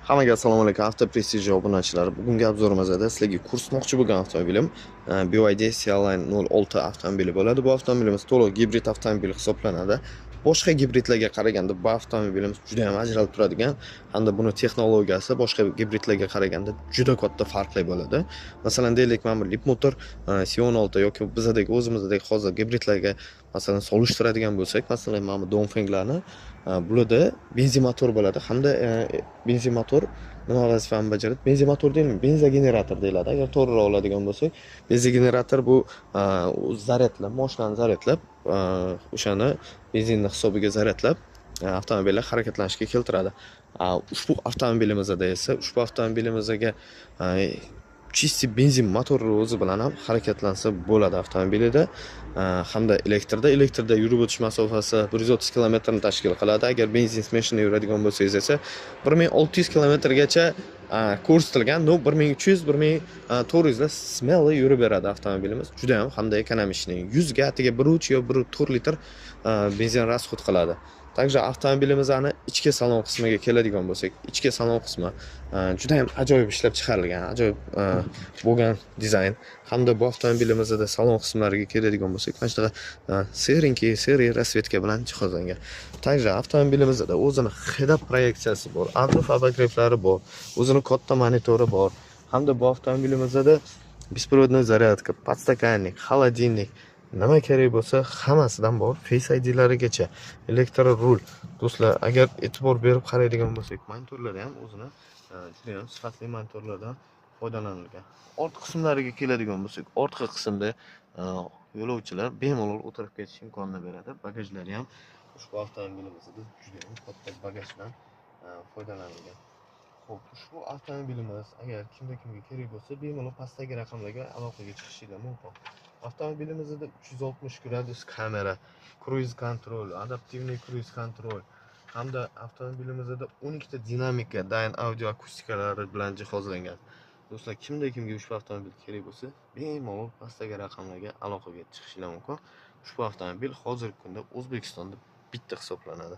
Hammaga assalomu alaykum. Avto Prestige obunachilari. Bugungi obzorimizda sizlarga ko'rsatmoqchi bo'lgan avtomobilim BYD C-Line 06 avtomobili bo'ladi. Bu avtomobilimiz to'liq gibrid avtomobil hisoblanadi. Boshqa gibridlarga qaraganda bu avtomobilimiz juda ham ajralib turadigan hamda buni texnologiyasi boshqa gibridlarga qaraganda juda katta farqli bo'ladi. Masalan, deylik, mana bu lip motor C16 yoki bizdagi o'zimizdagi hozir gibridlarga masalan solishtiradigan bo'lsak, masalan, mana bu Dongfenglarni bularda benzin motor bo'ladi hamda benzin motor nima vazifani bajaradi? Benzin motor deyilmaydi, benzogenerator deyiladi. Agar to'g'riroq oladigan bo'lsak, benzogenerator bu zaryadlab, mashinani zaryadlab, o'shani benzinni hisobiga zaryadlab avtomobillar harakatlanishga keltiradi. Ushbu avtomobilimizda esa ushbu avtomobilimizga chisti benzin motori o'zi bilan ham harakatlansa bo'ladi avtomobilida. Hamda elektrda yurib o'tish masofasi 130 kilometrni tashkil qiladi. Agar benzin smeshini yuradigan bo'lsangiz esa 1600 kilometrgacha ko'rsatilgan. 1300-1400 da smelo yurib beradi avtomobilimiz. Juda ham hamda ekonomik ishlaydi. 100 ga atiga 1.3 yo 1.4 litr benzin расход qiladi. Также avtomobilimizni ichki salon qismiga keladigan bo'lsak, ichki salon qismi juda ham ajoyib ishlab chiqarilgan, ajoyib bo'lgan dizayn. Hamda bu avtomobilimizda salon qismlariga keladigan bo'lsak, mana shunaqa seriy rasvetka bilan jihozlangan. Также avtomobilimizda o'zini head-up proyeksiyasi bor, atrofli obogrevlari bor, o'zini katta monitori bor. Hamda bu avtomobilimizda беспроводной зарядка, подстаканник, холодильник, nima kerak bo'lsa hammasidan bor. Face ID'larigacha, elektr rul. Do'stlar, agar e'tibor berib qaraydigan bo'lsak, monitorlar ham o'zini juda ham sifatli monitorlardan foydalanilgan. Orqa qismlariga keladigan bo'lsak, orqa qismda yo'lovchilar bemalol o'tirib ketish imkonini beradi. Bagajlari ham ushbu avtomobilimizda juda ham katta bagajdan foydalanilgan. Xo'p, ushbu avtomobilimiz agar kimga kerak bo'lsa, bemalol pastdagi raqamlarga aloqaga chiqishingiz mumkin. Avtomobilimizda 360 gradus kamera, cruise control, adaptivniy cruise control hamda avtomobilimizda 12 ta dinamika, Dyne audio akustikalari bilan jihozlangan. Do'stlar, kimga ushbu avtomobil kerak bo'lsa, bemalol pastdagi raqamlarga aloqaga chiqishingiz mumkin. Ushbu avtomobil hozirgi kunda O'zbekistonda bitta hisoblanadi.